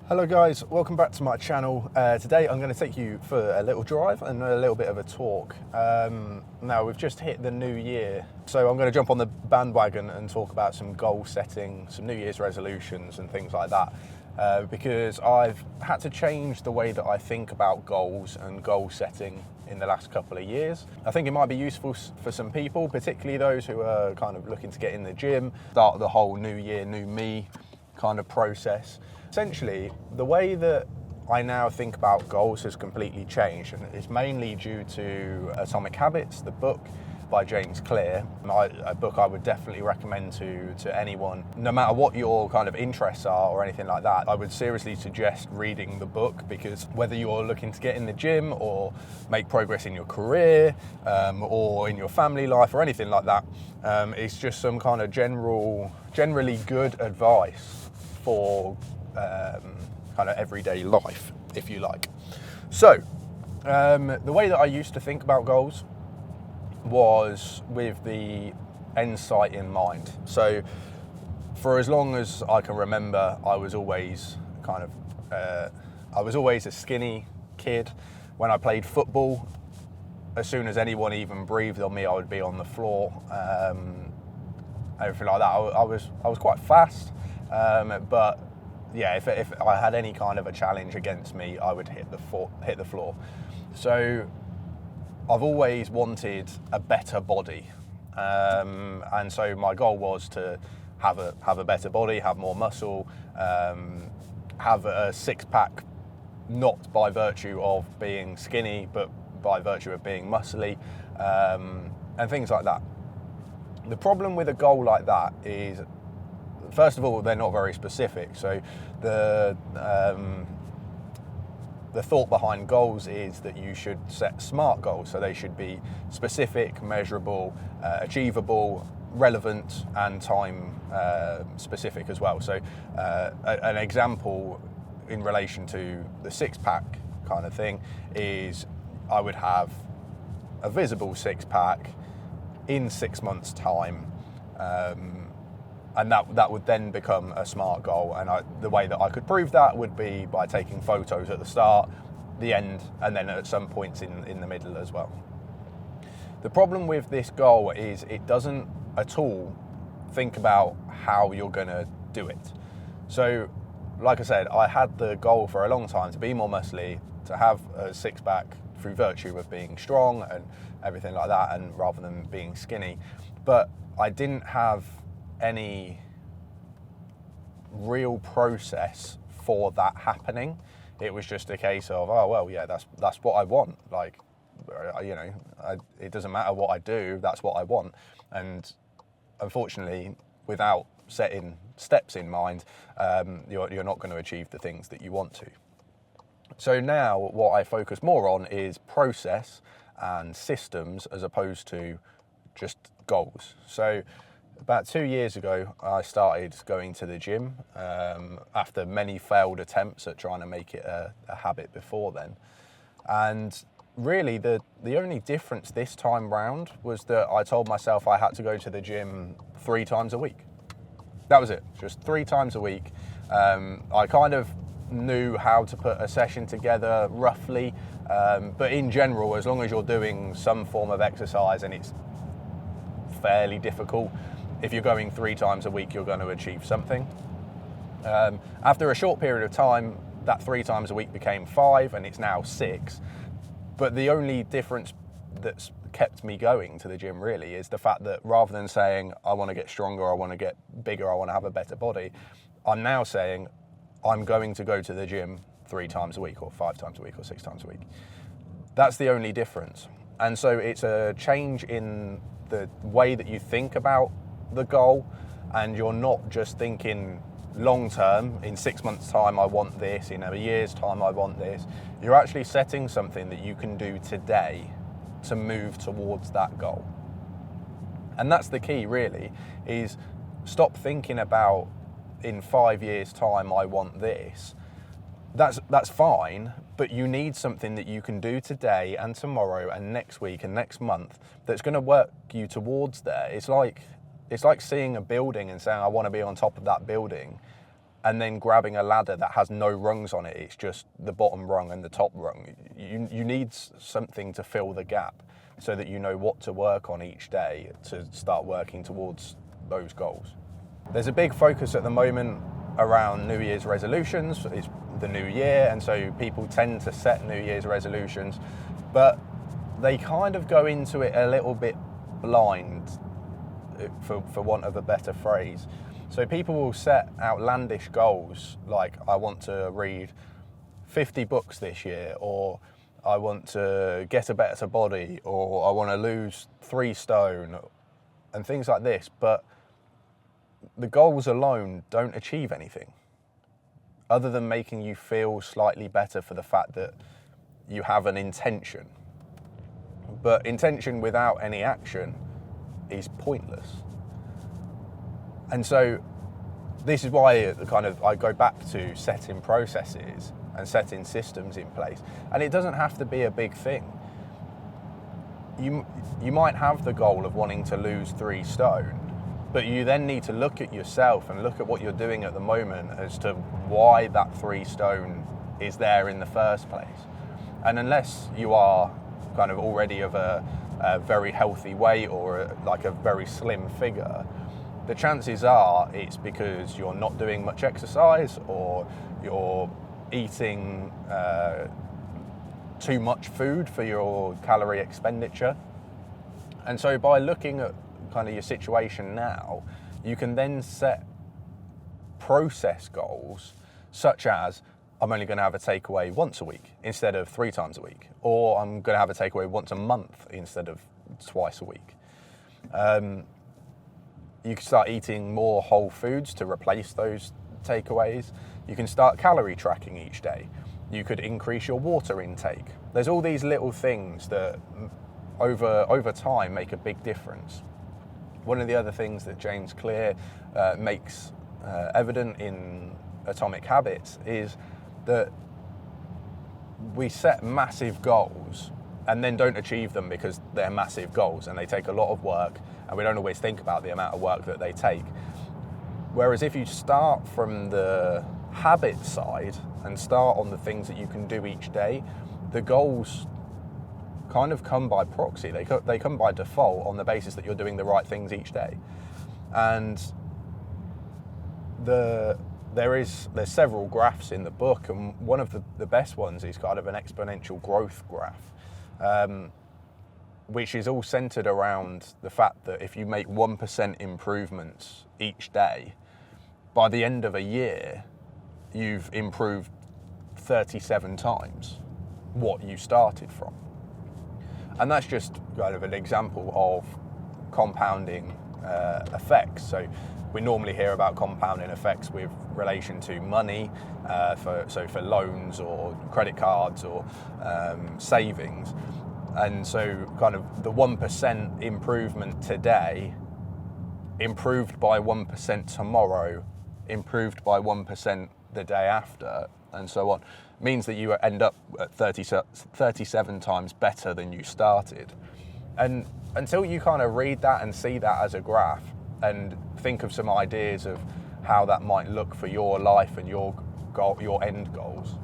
Hello guys, welcome back to my channel. Today I'm going to take you for a little drive and a little bit of a talk. Now we've just hit the new year, so I'm going to jump on the bandwagon and talk about some goal setting, some New Year's resolutions and things like that, because I've had to change the way that I think about goals and goal setting in the last couple of years. I think it might be useful for some people, particularly those who are kind of looking to get in the gym, start the whole new year, new me kind of process. Essentially, the way that I now think about goals has completely changed, and it's mainly due to Atomic Habits, the book by James Clear, a book I would definitely recommend to anyone, no matter what your kind of interests are or anything like that. I would seriously suggest reading the book, because whether you're looking to get in the gym or make progress in your career or in your family life or anything like that, it's just some kind of generally good advice for kind of everyday life, if you like. So, the way that I used to think about goals was with the end sight in mind. So, for as long as I can remember, I was always a skinny kid. When I played football, as soon as anyone even breathed on me, I would be on the floor. Everything like that. I was quite fast, but yeah, if I had any kind of a challenge against me, I would hit the floor. So I've always wanted a better body, and so my goal was to have a better body, have more muscle, have a six-pack, not by virtue of being skinny, but by virtue of being muscly, and things like that. The problem with a goal like that is, first of all, they're not very specific. So the thought behind goals is that you should set SMART goals. So they should be specific, measurable, achievable, relevant, and time specific as well. So an example in relation to the six-pack kind of thing is, I would have a visible six-pack in 6 months' time. And that would then become a SMART goal. And the way that I could prove that would be by taking photos at the start, the end, and then at some points in the middle as well. The problem with this goal is it doesn't at all think about how you're going to do it. So, like I said, I had the goal for a long time to be more muscly, to have a six-pack through virtue of being strong and everything like that, and rather than being skinny. But I didn't have any real process for that happening. It was just a case of, oh well, yeah, that's what I want. Like, you know, it doesn't matter what I do, that's what I want. And unfortunately, without setting steps in mind, you're not going to achieve the things that you want to. So now what I focus more on is process and systems as opposed to just goals. So about 2 years ago, I started going to the gym after many failed attempts at trying to make it a habit before then. And really, the only difference this time round was that I told myself I had to go to the gym 3 times a week. That was it, just 3 times a week. I kind of knew how to put a session together roughly, but in general, as long as you're doing some form of exercise, and it's fairly difficult, if you're going 3 times a week, you're going to achieve something. After a short period of time, that 3 times a week became 5, and it's now 6. But the only difference that's kept me going to the gym really is the fact that rather than saying, I want to get stronger, I want to get bigger, I want to have a better body, I'm now saying, I'm going to go to the gym 3 times a week, or 5 times a week, or 6 times a week. That's the only difference. And so it's a change in the way that you think about the goal, and you're not just thinking long term, in 6 months' time I want this, in a year's time I want this. You're actually setting something that you can do today to move towards that goal. And that's the key really, is stop thinking about, in 5 years' time I want this. That's fine, but you need something that you can do today and tomorrow and next week and next month that's going to work you towards there. It's like seeing a building and saying, I want to be on top of that building. and then grabbing a ladder that has no rungs on it. It's just the bottom rung and the top rung. You need something to fill the gap so that you know what to work on each day to start working towards those goals. There's a big focus at the moment around New Year's resolutions. It's the new year, and so people tend to set New Year's resolutions, but they kind of go into it a little bit blind, for want of a better phrase. So people will set outlandish goals like, I want to read 50 books this year, or I want to get a better body, or I want to lose 3 stone, and things like this. But the goals alone don't achieve anything other than making you feel slightly better for the fact that you have an intention. But intention without any action is pointless. And so this is why I go back to setting processes and setting systems in place. And it doesn't have to be a big thing. You might have the goal of wanting to lose 3 stone, but you then need to look at yourself and look at what you're doing at the moment as to why that 3 stone is there in the first place. And unless you are kind of already of a very healthy weight or like a very slim figure, the chances are it's because you're not doing much exercise, or you're eating too much food for your calorie expenditure. And so by looking at kind of your situation now, you can then set process goals such as, I'm only going to have a takeaway once a week instead of 3 times a week, or I'm going to have a takeaway once a month instead of twice a week. You can start eating more whole foods to replace those takeaways. You can start calorie tracking each day. You could increase your water intake. There's all these little things that over time make a big difference. One of the other things that James Clear makes evident in Atomic Habits is that we set massive goals and then don't achieve them because they're massive goals and they take a lot of work, and we don't always think about the amount of work that they take. Whereas if you start from the habit side and start on the things that you can do each day, the goals kind of come by proxy. They come by default on the basis that you're doing the right things each day. And there's several graphs in the book, and one of the best ones is kind of an exponential growth graph, which is all centered around the fact that if you make 1% improvements each day, by the end of a year, you've improved 37 times what you started from. And that's just kind of an example of compounding effects. So we normally hear about compounding effects with relation to money, for loans or credit cards or savings. And so kind of the 1% improvement today, improved by 1% tomorrow, improved by 1% the day after, and so on, means that you end up at 37 times better than you started. And until you kind of read that and see that as a graph and think of some ideas of how that might look for your life and your goal, your end goals,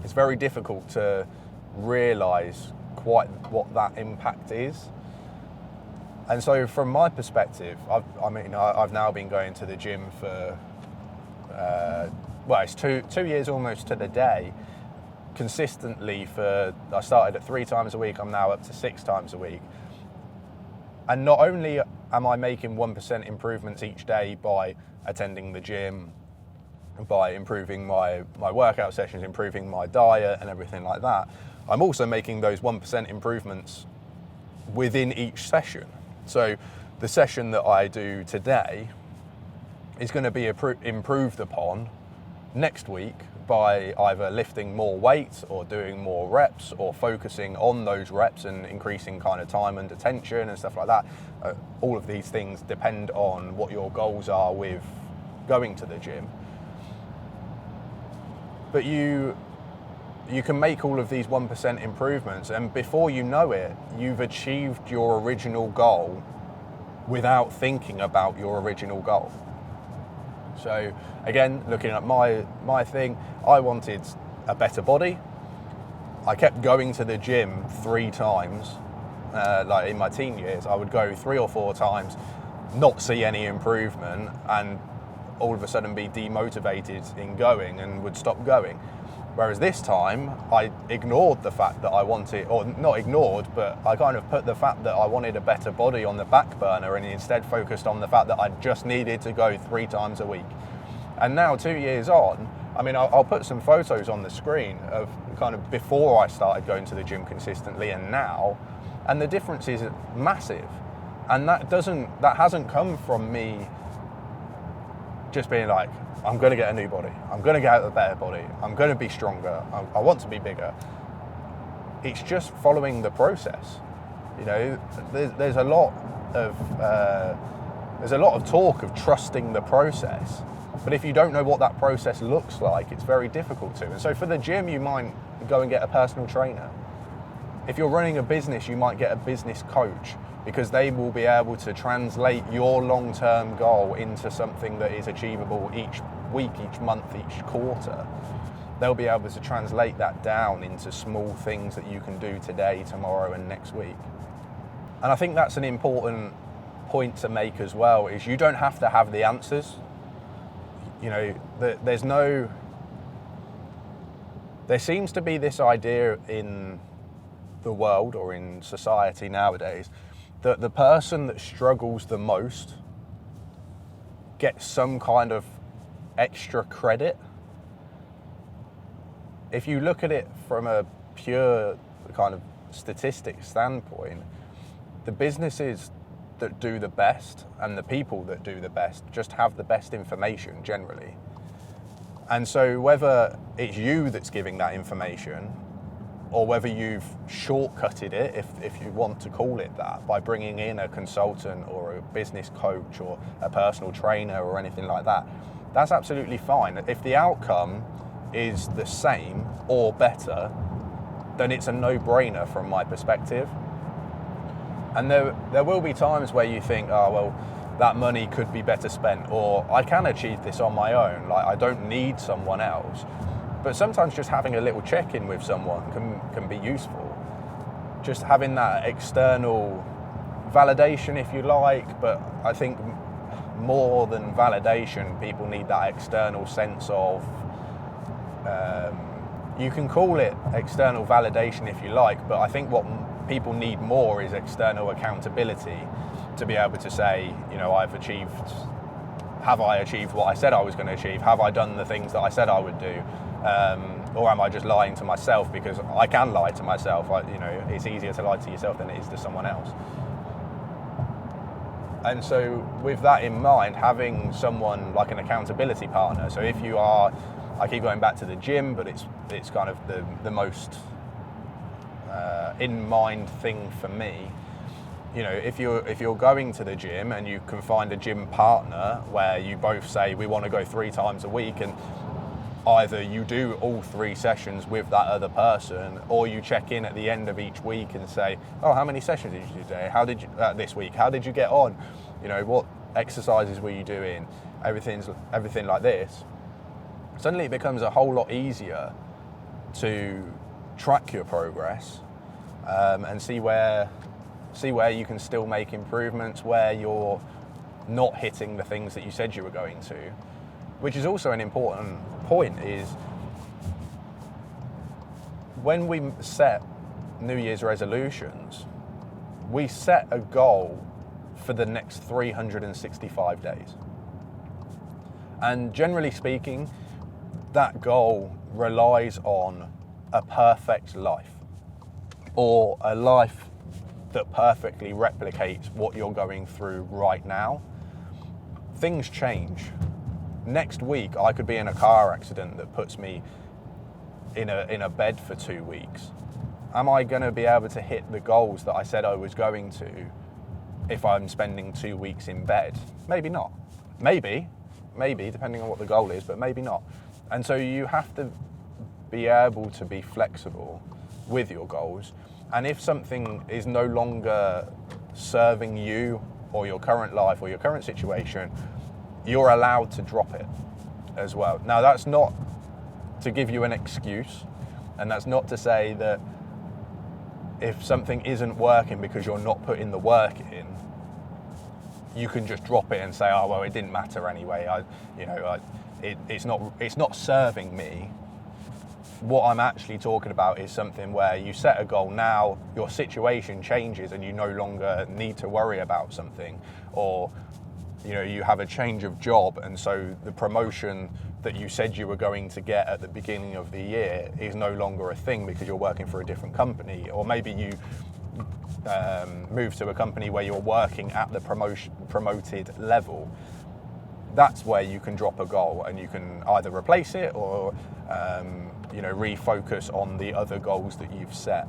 it's very difficult to realise quite what that impact is. And so from my perspective, I've now been going to the gym for it's 2 years almost to the day, consistently. I started at 3 times a week, I'm now up to 6 times a week. And not only am I making 1% improvements each day by attending the gym, by improving my workout sessions, improving my diet and everything like that, I'm also making those 1% improvements within each session. So the session that I do today is going to be improved upon next week by either lifting more weight or doing more reps or focusing on those reps and increasing kind of time and attention and stuff like that. All of these things depend on what your goals are with going to the gym. But you can make all of these 1% improvements, and before you know it, you've achieved your original goal without thinking about your original goal. So again, looking at my thing, I wanted a better body. I kept going to the gym 3 times. Like in my teen years, I would go 3 or 4 times, not see any improvement, and all of a sudden be demotivated in going and would stop going. Whereas this time, I ignored the fact that I wanted, or not ignored, but I kind of put the fact that I wanted a better body on the back burner and instead focused on the fact that I just needed to go 3 times a week. And now 2 years on, I mean, I'll put some photos on the screen of kind of before I started going to the gym consistently and now, and the difference is massive. And that hasn't come from me just being like, I'm going to get a new body, I'm going to get a better body, I'm going to be stronger, I want to be bigger. It's just following the process. You know, there's a lot of talk of trusting the process, but if you don't know what that process looks like, it's very difficult to. And so for the gym, you might go and get a personal trainer. If you're running a business, you might get a business coach, because they will be able to translate your long-term goal into something that is achievable each week, each month, each quarter. They'll be able to translate that down into small things that you can do today, tomorrow, and next week. And I think that's an important point to make as well, is you don't have to have the answers. You know, there seems to be this idea in the world or in society nowadays that the person that struggles the most gets some kind of extra credit. If you look at it from a pure kind of statistic standpoint, the businesses that do the best and the people that do the best just have the best information generally. And so whether it's you that's giving that information, or whether you've shortcutted it, if you want to call it that, by bringing in a consultant or a business coach or a personal trainer or anything like that, that's absolutely fine. If the outcome is the same or better, then it's a no-brainer from my perspective. And there will be times where you think, oh, well, that money could be better spent, or I can achieve this on my own, like I don't need someone else. But sometimes just having a little check-in with someone can be useful. Just having that external validation, if you like, but I think more than validation, people need that external sense of, you can call it external validation if you like, but I think what people need more is external accountability to be able to say, you know, have I achieved what I said I was going to achieve? Have I done the things that I said I would do? Or am I just lying to myself? Because I can lie to myself. You know, it's easier to lie to yourself than it is to someone else. And so with that in mind, having someone like an accountability partner. So if you are, I keep going back to the gym, but it's kind of the most in mind thing for me. You know, if you're going to the gym and you can find a gym partner where you both say we want to go 3 times a week, and either you do all 3 sessions with that other person, or you check in at the end of each week and say, oh, how many sessions did you do today? How did you this week? How did you get on? You know, what exercises were you doing? Everything like this. Suddenly it becomes a whole lot easier to track your progress and see where you can still make improvements, where you're not hitting the things that you said you were going to. Which is also an important point, is when we set New Year's resolutions, we set a goal for the next 365 days. And generally speaking, that goal relies on a perfect life, or a life that perfectly replicates what you're going through right now. Things change. Next week, I could be in a car accident that puts me in a bed for 2 weeks. Am I going to be able to hit the goals that I said I was going to if I'm spending 2 weeks in bed? Maybe not. Maybe, depending on what the goal is, but maybe not. And so you have to be able to be flexible with your goals. And if something is no longer serving you or your current life or your current situation, you're allowed to drop it as well. Now, that's not to give you an excuse, and that's not to say that if something isn't working because you're not putting the work in, you can just drop it and say, oh well, it didn't matter anyway. It's not serving me. What I'm actually talking about is something where you set a goal now, your situation changes and you no longer need to worry about something, or you have a change of job, and so the promotion that you said you were going to get at the beginning of the year is no longer a thing because you're working for a different company, or maybe you move to a company where you're working at the promoted level. That's where you can drop a goal and you can either replace it or refocus on the other goals that you've set.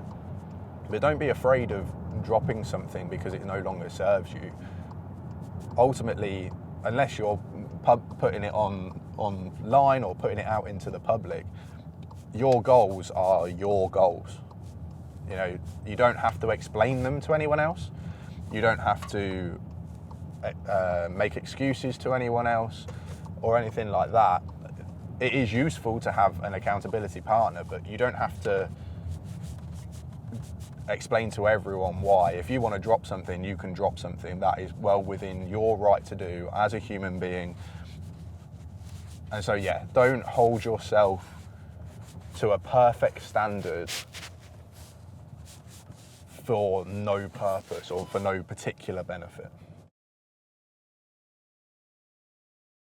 But don't be afraid of dropping something because it no longer serves you. Ultimately, unless you're putting it online or putting it out into the public, your goals are your goals. You don't have to explain them to anyone else. You don't have to make excuses to anyone else or anything like that. It is useful to have an accountability partner, but you don't have to explain to everyone why. If you want to drop something, you can drop something. That is well within your right to do as a human being. And so, don't hold yourself to a perfect standard for no purpose or for no particular benefit.